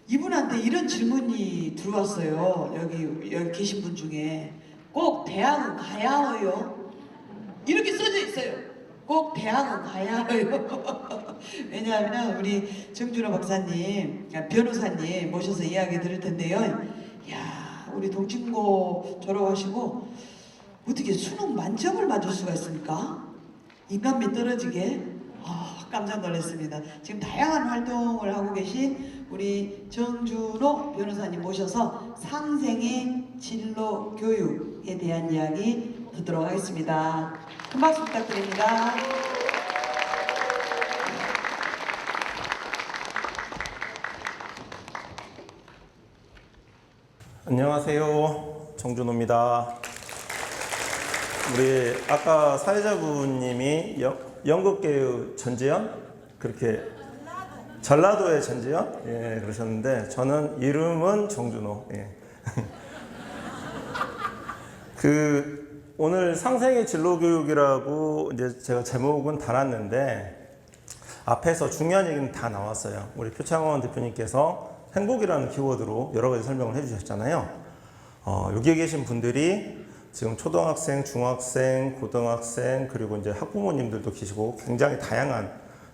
이분한테 이런 질문이 들어왔어요. 여기 계신 분 중에 꼭 대학은 가야 해요? 이렇게 써져 있어요. 꼭 대학은 가야 해요. 왜냐하면 우리 정준호 박사님, 변호사님 모셔서 이야기 들을 텐데요. 야, 우리 동친고 졸업하시고 어떻게 수능 만점을 맞을 수가 있습니까? 인간미 떨어지게 깜짝 놀랐습니다. 지금 다양한 활동을 하고 계신 우리 정준호 변호사님 모셔서 상생의 진로 교육에 대한 이야기 듣도록 하겠습니다. 큰 박수 부탁드립니다. 안녕하세요. 정준호입니다. 우리 아까 사회자분님이 연극계의 전지현? 그렇게 전라도의 전지현? 예, 그러셨는데 저는 이름은 정준호. 예. 오늘 상생의 진로교육이라고 이제 제가 제목은 달았는데 앞에서 중요한 얘기는 다 나왔어요. 우리 표창원 대표님께서 행복이라는 키워드로 여러 가지 설명을 해주셨잖아요. 여기에 계신 분들이 지금 초등학생, 중학생, 고등학생, 그리고 이제 학부모님들도 계시고 굉장히 다양한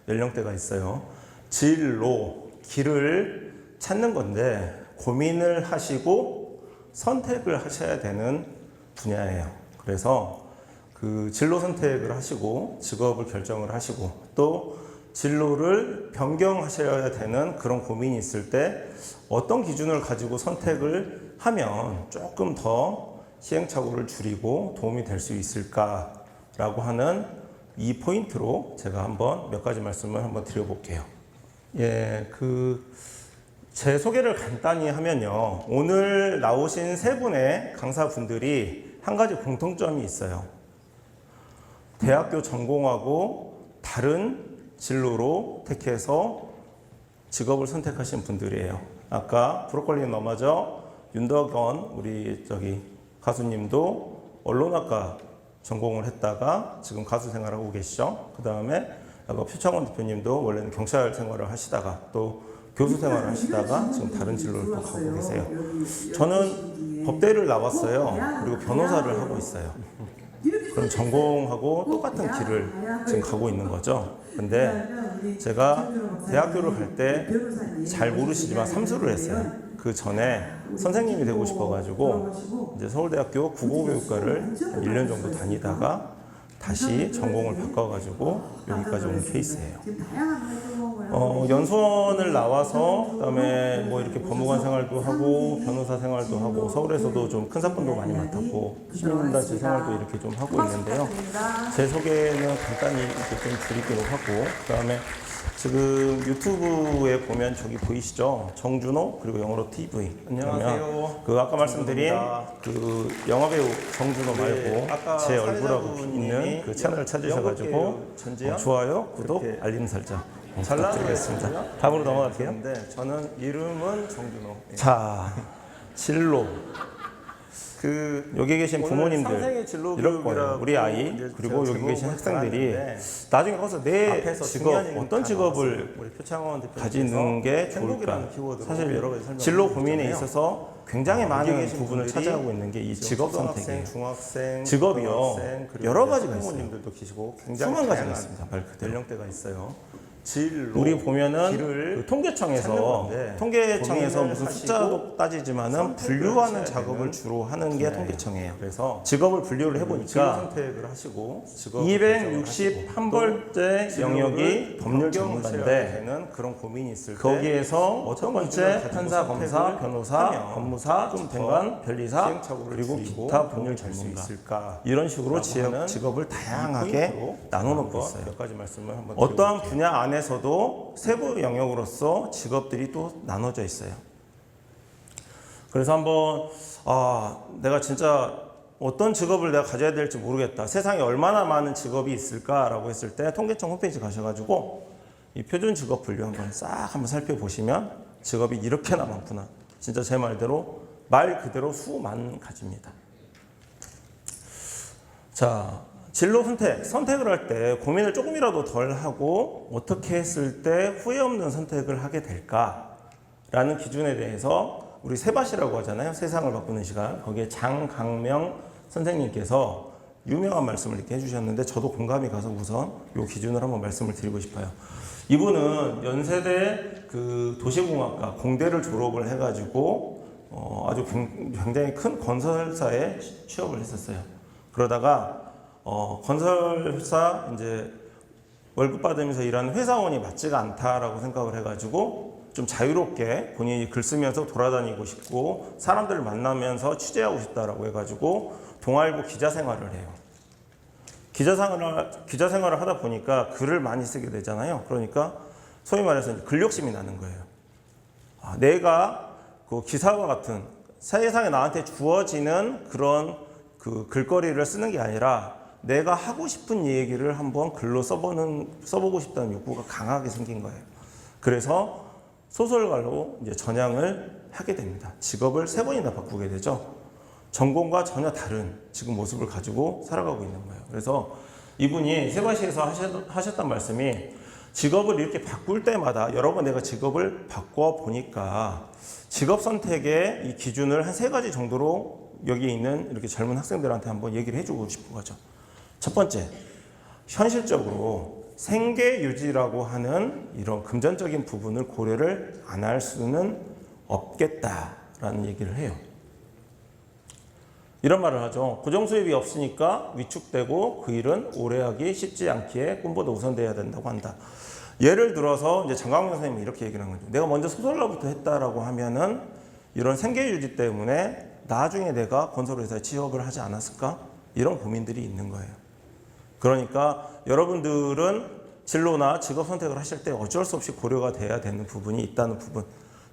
연령대가 있어요. 진로, 길을 찾는 건데 고민을 하시고 선택을 하셔야 되는 분야예요. 그래서 그 진로 선택을 하시고 직업을 결정을 하시고 또 진로를 변경하셔야 되는 그런 고민이 있을 때 어떤 기준을 가지고 선택을 하면 조금 더 시행착오를 줄이고 도움이 될 수 있을까라고 하는 이 포인트로 제가 한번 몇 가지 말씀을 한번 드려볼게요. 예, 제 소개를 간단히 하면요. 오늘 나오신 세 분의 강사분들이 한 가지 공통점이 있어요. 대학교 전공하고 다른 진로로 택해서 직업을 선택하신 분들이에요. 아까 브로콜리 너마저 윤덕원 우리 가수님도 언론학과 전공을 했다가 지금 가수 생활하고 계시죠. 그 다음에 아까 표창원 대표님도 원래는 경찰 생활을 하시다가 또 교수 생활을 하시다가 지금 다른 진로를 또 가고 계세요. 저는 법대를 나왔어요. 그리고 변호사를 하고 있어요. 그럼 전공하고 똑같은 길을 지금 가고 있는 거죠. 근데 제가 대학교를 갈 때 잘 모르시지만 삼수를 했어요. 그 전에 선생님이 되고 싶어가지고 이제 서울대학교 국어교육과를 1년 정도 다니다가 다시 전공을 바꿔가지고 여기까지 온 케이스예요. 연수원을 나와서 그다음에 뭐 이렇게 법무관 생활도 하고 변호사 생활도 하고 서울에서도 좀 큰 사건도 많이 맡았고 시민단체 생활도 이렇게 좀 하고 있는데요. 제 소개는 간단히 이렇게 좀 드리기로 하고 그다음에 지금 유튜브에 보면 저기 보이시죠? 정준호 그리고 영어로 TV. 안녕하세요. 아까 말씀드린 영화배우 정준호 말고 제 얼굴하고 있는 그 채널을 찾으셔가지고 좋아요, 구독, 알림 설정 부탁드리겠습니다. 다음으로 넘어갈게요. 저는 이름은 정준호. 자, 진로. 여기 계신 부모님들 이럴 거예요. 우리 아이 그리고 여기 계신 학생들이 나중에 가서 내 직업 어떤 직업을 가지는 게 좋을까. 사실 진로 고민에 있어서 굉장히 많은 부분을 차지하고 있는 게 이 직업 선택이에요. 직업이요 여러 가지가 있어요. 수만 가지가 있습니다. 말 그대로 연령대가 있어요. 우리 보면은 통계청에서 무슨 숫자도 따지지만은 분류하는 작업을 주로 하는 게 통계청이에요. 그래서 직업을 분류를 해보니까 261번째 영역이 법률 전문가인데 거기에서 첫 번째 판사, 검사, 변호사, 법무사, 행정관, 변리사 그리고 기타 법률 전문가 이런 식으로 직업을 다양하게 나눠놓고 있어요. 어떠한 분야 안에서도 세부 영역으로서 직업들이 또 나눠져 있어요. 그래서 한번 내가 진짜 어떤 직업을 내가 가져야 될지 모르겠다. 세상에 얼마나 많은 직업이 있을까라고 했을 때 통계청 홈페이지 가셔가지고 이 표준 직업 분류 한번 살펴보시면 직업이 이렇게나 많구나. 진짜 제 말대로 말 그대로 수만 가지입니다. 자. 진로 선택을 할 때 고민을 조금이라도 덜 하고 어떻게 했을 때 후회 없는 선택을 하게 될까 라는 기준에 대해서 우리 세밭이라고 하잖아요. 세상을 바꾸는 시간. 거기에 장강명 선생님께서 유명한 말씀을 이렇게 해주셨는데 저도 공감이 가서 우선 이 기준을 한번 말씀을 드리고 싶어요. 이분은 연세대 그 도시공학과 공대를 졸업을 해가지고 아주 굉장히 큰 건설사에 취업을 했었어요. 그러다가 건설사 이제 월급 받으면서 일하는 회사원이 맞지가 않다라고 생각을 해가지고 좀 자유롭게 본인이 글 쓰면서 돌아다니고 싶고 사람들을 만나면서 취재하고 싶다라고 해가지고 동아일보 기자 생활을 해요. 기자 생활을 하다 보니까 글을 많이 쓰게 되잖아요. 그러니까 소위 말해서 근력심이 나는 거예요. 내가 그 기사와 같은 세상에 나한테 주어지는 그런 그 글거리를 쓰는 게 아니라 내가 하고 싶은 얘기를 한번 글로 써보고 싶다는 욕구가 강하게 생긴 거예요. 그래서 소설가로 이제 전향을 하게 됩니다. 직업을 3번이나 바꾸게 되죠. 전공과 전혀 다른 지금 모습을 가지고 살아가고 있는 거예요. 그래서 이분이 세바시에서 하셨던 말씀이 직업을 이렇게 바꿀 때마다 여러 번 내가 직업을 바꿔보니까 직업 선택의 이 기준을 한 3가지 정도로 여기 있는 이렇게 젊은 학생들한테 한번 얘기를 해주고 싶은 거죠. 첫 번째, 현실적으로 생계 유지라고 하는 이런 금전적인 부분을 고려를 안 할 수는 없겠다라는 얘기를 해요. 이런 말을 하죠. 고정 수입이 없으니까 위축되고 그 일은 오래 하기 쉽지 않기에 꿈보다 우선돼야 된다고 한다. 예를 들어서 이제 장강명 선생님이 이렇게 얘기를 한 거죠. 내가 먼저 소설가부터 했다라고 하면은 이런 생계 유지 때문에 나중에 내가 건설회사에 취업을 하지 않았을까? 이런 고민들이 있는 거예요. 그러니까 여러분들은 진로나 직업 선택을 하실 때 어쩔 수 없이 고려가 돼야 되는 부분이 있다는 부분.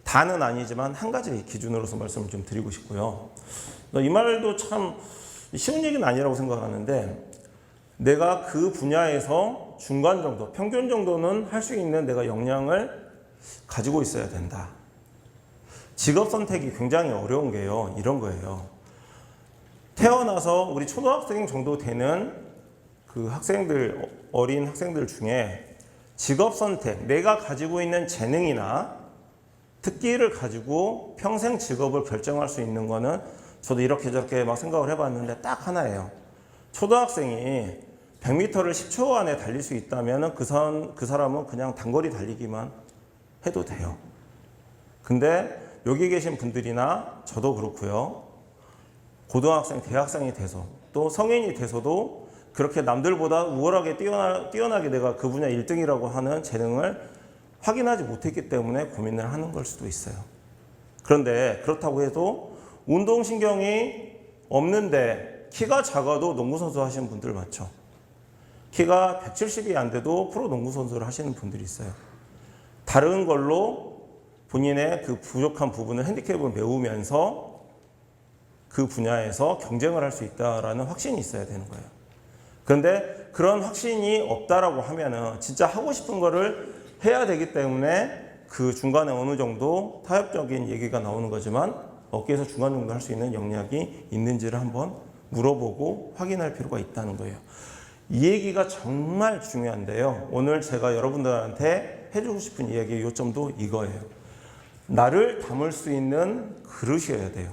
다는 아니지만 한 가지 기준으로서 말씀을 좀 드리고 싶고요. 이 말도 참 쉬운 얘기는 아니라고 생각하는데 내가 그 분야에서 중간 정도, 평균 정도는 할 수 있는 내가 역량을 가지고 있어야 된다. 직업 선택이 굉장히 어려운 게요. 이런 거예요. 태어나서 우리 초등학생 정도 되는 그 학생들, 어린 학생들 중에 직업 선택, 내가 가지고 있는 재능이나 특기를 가지고 평생 직업을 결정할 수 있는 거는 저도 이렇게 저렇게 막 생각을 해봤는데 딱 하나예요. 초등학생이 100m를 10초 안에 달릴 수 있다면 그 사람은 그냥 단거리 달리기만 해도 돼요. 근데 여기 계신 분들이나 저도 그렇고요. 고등학생, 대학생이 돼서 또 성인이 돼서도 그렇게 남들보다 우월하게 뛰어나게 내가 그 분야 1등이라고 하는 재능을 확인하지 못했기 때문에 고민을 하는 걸 수도 있어요. 그런데 그렇다고 해도 운동신경이 없는데 키가 작아도 농구선수 하시는 분들 많죠. 키가 170이 안 돼도 프로 농구선수를 하시는 분들이 있어요. 다른 걸로 본인의 그 부족한 부분을 핸디캡을 메우면서 그 분야에서 경쟁을 할 수 있다라는 확신이 있어야 되는 거예요. 그런데 그런 확신이 없다라고 하면은 진짜 하고 싶은 거를 해야 되기 때문에 그 중간에 어느 정도 타협적인 얘기가 나오는 거지만 어깨에서 중간 정도 할 수 있는 역량이 있는지를 한번 물어보고 확인할 필요가 있다는 거예요. 이 얘기가 정말 중요한데요. 오늘 제가 여러분들한테 해주고 싶은 이야기의 요점도 이거예요. 나를 담을 수 있는 그릇이어야 돼요.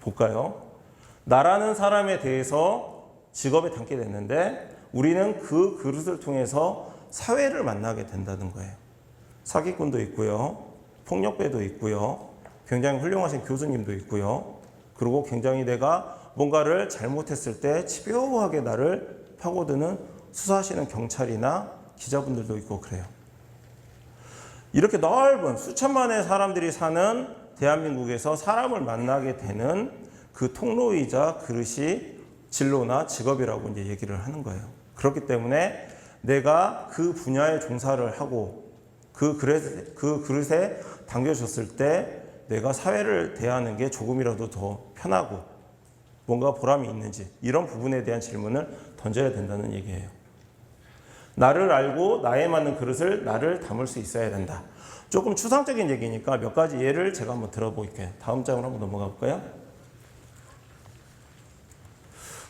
볼까요? 나라는 사람에 대해서 직업에 담게 됐는데 우리는 그 그릇을 통해서 사회를 만나게 된다는 거예요. 사기꾼도 있고요. 폭력배도 있고요. 굉장히 훌륭하신 교수님도 있고요. 그리고 굉장히 내가 뭔가를 잘못했을 때 집요하게 나를 파고드는 수사하시는 경찰이나 기자분들도 있고 그래요. 이렇게 넓은 수천만의 사람들이 사는 대한민국에서 사람을 만나게 되는 그 통로이자 그릇이 진로나 직업이라고 이제 얘기를 하는 거예요. 그렇기 때문에 내가 그 분야에 종사를 하고 그 그릇에 담겨졌을 때 내가 사회를 대하는 게 조금이라도 더 편하고 뭔가 보람이 있는지 이런 부분에 대한 질문을 던져야 된다는 얘기예요. 나를 알고 나에 맞는 그릇을 나를 담을 수 있어야 된다. 조금 추상적인 얘기니까 몇 가지 예를 제가 한번 들어볼게요. 다음 장으로 한번 넘어가 볼까요?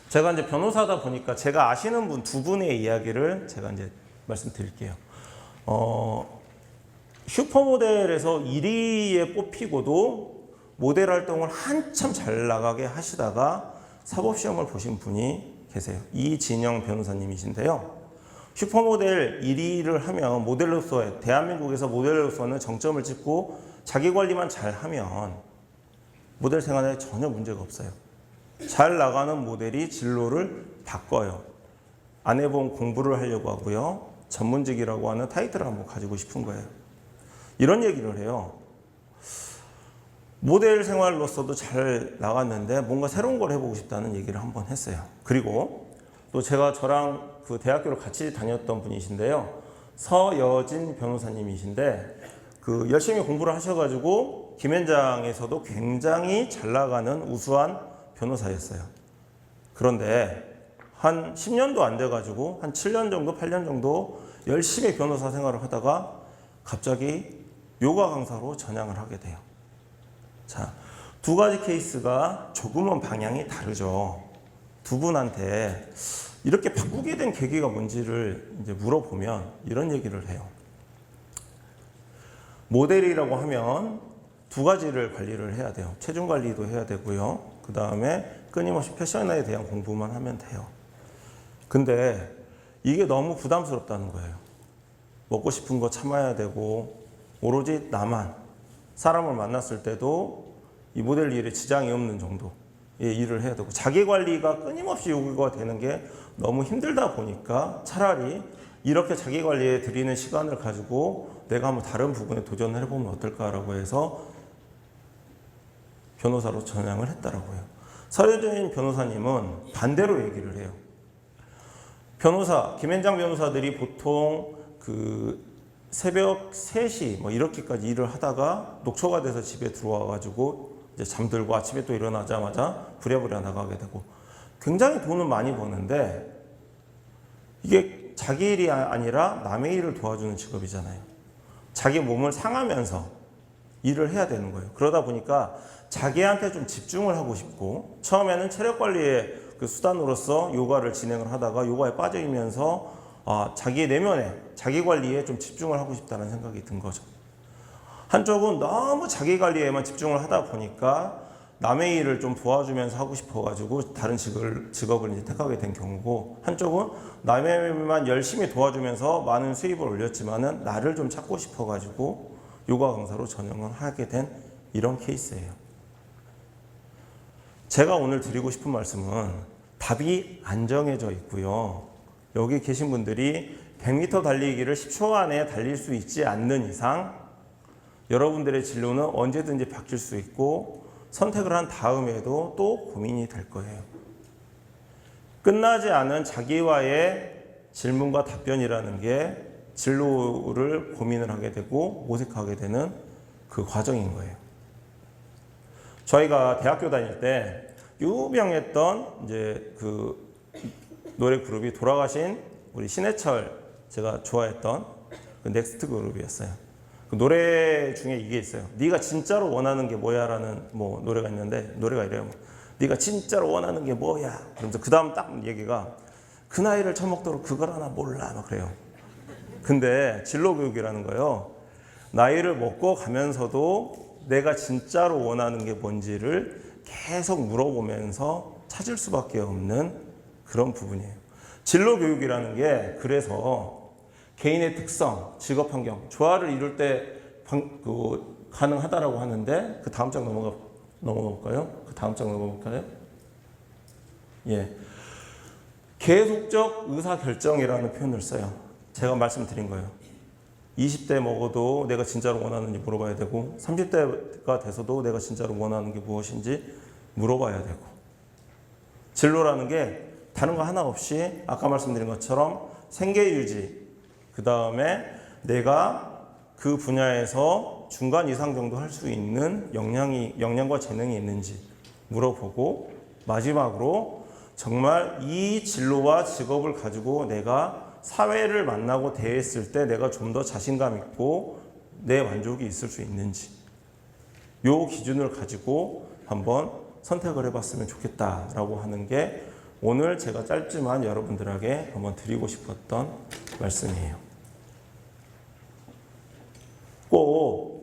제가 이제 변호사다 보니까 제가 아시는 분 두 분의 이야기를 제가 이제 말씀드릴게요. 슈퍼모델에서 1위에 뽑히고도 모델 활동을 한참 잘 나가게 하시다가 사법시험을 보신 분이 계세요. 이진영 변호사님이신데요. 슈퍼모델 1위를 하면 모델로서의 대한민국에서 모델로서는 정점을 찍고 자기 관리만 잘하면 모델 생활에 전혀 문제가 없어요. 잘 나가는 모델이 진로를 바꿔요. 안 해본 공부를 하려고 하고요. 전문직이라고 하는 타이틀을 한번 가지고 싶은 거예요. 이런 얘기를 해요. 모델 생활로서도 잘 나갔는데 뭔가 새로운 걸 해보고 싶다는 얘기를 한번 했어요. 그리고 또 저랑 그 대학교를 같이 다녔던 분이신데요. 서여진 변호사님이신데 그 열심히 공부를 하셔가지고 김현장에서도 굉장히 잘 나가는 우수한 변호사였어요. 그런데 한 10년도 안 돼가지고 한 7년 정도, 8년 정도 열심히 변호사 생활을 하다가 갑자기 요가 강사로 전향을 하게 돼요. 자, 두 가지 케이스가 조금은 방향이 다르죠. 두 분한테 이렇게 바꾸게 된 계기가 뭔지를 이제 물어보면 이런 얘기를 해요. 모델이라고 하면 두 가지를 관리를 해야 돼요. 체중 관리도 해야 되고요. 그 다음에 끊임없이 패션에 대한 공부만 하면 돼요. 근데 이게 너무 부담스럽다는 거예요. 먹고 싶은 거 참아야 되고 오로지 나만 사람을 만났을 때도 이 모델 일에 지장이 없는 정도의 일을 해야 되고 자기 관리가 끊임없이 요구가 되는 게 너무 힘들다 보니까 차라리 이렇게 자기 관리에 들이는 시간을 가지고 내가 한번 다른 부분에 도전을 해보면 어떨까라고 해서 변호사로 전향을 했더라고요. 서여진 변호사님은 반대로 얘기를 해요. 김현장 변호사들이 보통 그 새벽 3시 뭐 이렇게까지 일을 하다가 녹초가 돼서 집에 들어와가지고 이제 잠들고 아침에 또 일어나자마자 부랴부랴 나가게 되고 굉장히 돈을 많이 버는데 이게 자기 일이 아니라 남의 일을 도와주는 직업이잖아요. 자기 몸을 상하면서 일을 해야 되는 거예요. 그러다 보니까 자기한테 좀 집중을 하고 싶고 처음에는 체력 관리의 그 수단으로서 요가를 진행을 하다가 요가에 빠져있면서 자기 내면에 자기 관리에 좀 집중을 하고 싶다는 생각이 든 거죠. 한쪽은 너무 자기 관리에만 집중을 하다 보니까 남의 일을 좀 도와주면서 하고 싶어가지고 다른 직업을 이제 택하게 된 경우고 한쪽은 남의 일만 열심히 도와주면서 많은 수입을 올렸지만은 나를 좀 찾고 싶어가지고 요가 강사로 전향을 하게 된 이런 케이스예요. 제가 오늘 드리고 싶은 말씀은 답이 안 정해져 있고요. 여기 계신 분들이 100m 달리기를 10초 안에 달릴 수 있지 않는 이상 여러분들의 진로는 언제든지 바뀔 수 있고 선택을 한 다음에도 또 고민이 될 거예요. 끝나지 않은 자기와의 질문과 답변이라는 게 진로를 고민을 하게 되고 모색하게 되는 그 과정인 거예요. 저희가 대학교 다닐 때 유명했던 이제 그 노래 그룹이 돌아가신 우리 신해철 제가 좋아했던 그 넥스트 그룹이었어요. 그 노래 중에 이게 있어요. 네가 진짜로 원하는 게 뭐야라는 뭐 노래가 있는데 노래가 이래요. 네가 진짜로 원하는 게 뭐야? 그러면서 그 다음 딱 얘기가 그 나이를 처먹도록 그걸 하나 몰라 막 그래요. 근데 진로 교육이라는 거요. 나이를 먹고 가면서도 내가 진짜로 원하는 게 뭔지를 계속 물어보면서 찾을 수밖에 없는 그런 부분이에요. 진로 교육이라는 게 그래서 개인의 특성, 직업 환경, 조화를 이룰 때 가능하다라고 하는데 그 다음 장 넘어가 볼까요? 그 다음 장 넘어볼까요? 예, 계속적 의사결정이라는 표현을 써요. 제가 말씀드린 거예요. 20대 먹어도 내가 진짜로 원하는지 물어봐야 되고 30대가 돼서도 내가 진짜로 원하는 게 무엇인지 물어봐야 되고 진로라는 게 다른 거 하나 없이 아까 말씀드린 것처럼 생계유지 그 다음에 내가 그 분야에서 중간 이상 정도 할 수 있는 역량과 재능이 있는지 물어보고 마지막으로 정말 이 진로와 직업을 가지고 내가 사회를 만나고 대했을 때 내가 좀 더 자신감 있고 내 만족이 있을 수 있는지 요 기준을 가지고 한번 선택을 해봤으면 좋겠다라고 하는 게 오늘 제가 짧지만 여러분들에게 한번 드리고 싶었던 말씀이에요. 꼭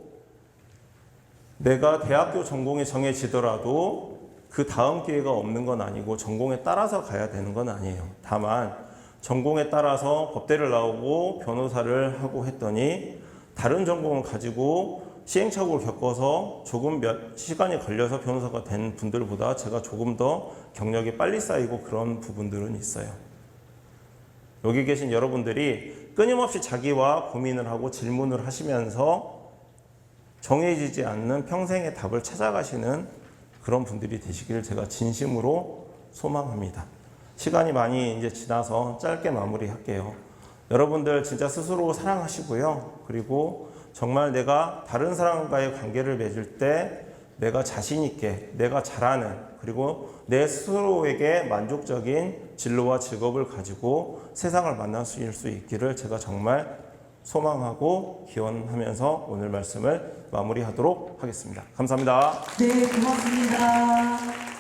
내가 대학교 전공이 정해지더라도 그 다음 기회가 없는 건 아니고 전공에 따라서 가야 되는 건 아니에요. 다만 전공에 따라서 법대를 나오고 변호사를 하고 했더니 다른 전공을 가지고 시행착오를 겪어서 조금 몇 시간이 걸려서 변호사가 된 분들보다 제가 조금 더 경력이 빨리 쌓이고 그런 부분들은 있어요. 여기 계신 여러분들이 끊임없이 자기와 고민을 하고 질문을 하시면서 정해지지 않는 평생의 답을 찾아가시는 그런 분들이 되시기를 제가 진심으로 소망합니다. 시간이 많이 이제 지나서 짧게 마무리할게요. 여러분들 진짜 스스로 사랑하시고요. 그리고 정말 내가 다른 사람과의 관계를 맺을 때 내가 자신 있게, 내가 잘하는, 그리고 내 스스로에게 만족적인 진로와 직업을 가지고 세상을 만나실 수 있기를 제가 정말 소망하고 기원하면서 오늘 말씀을 마무리하도록 하겠습니다. 감사합니다. 네, 고맙습니다.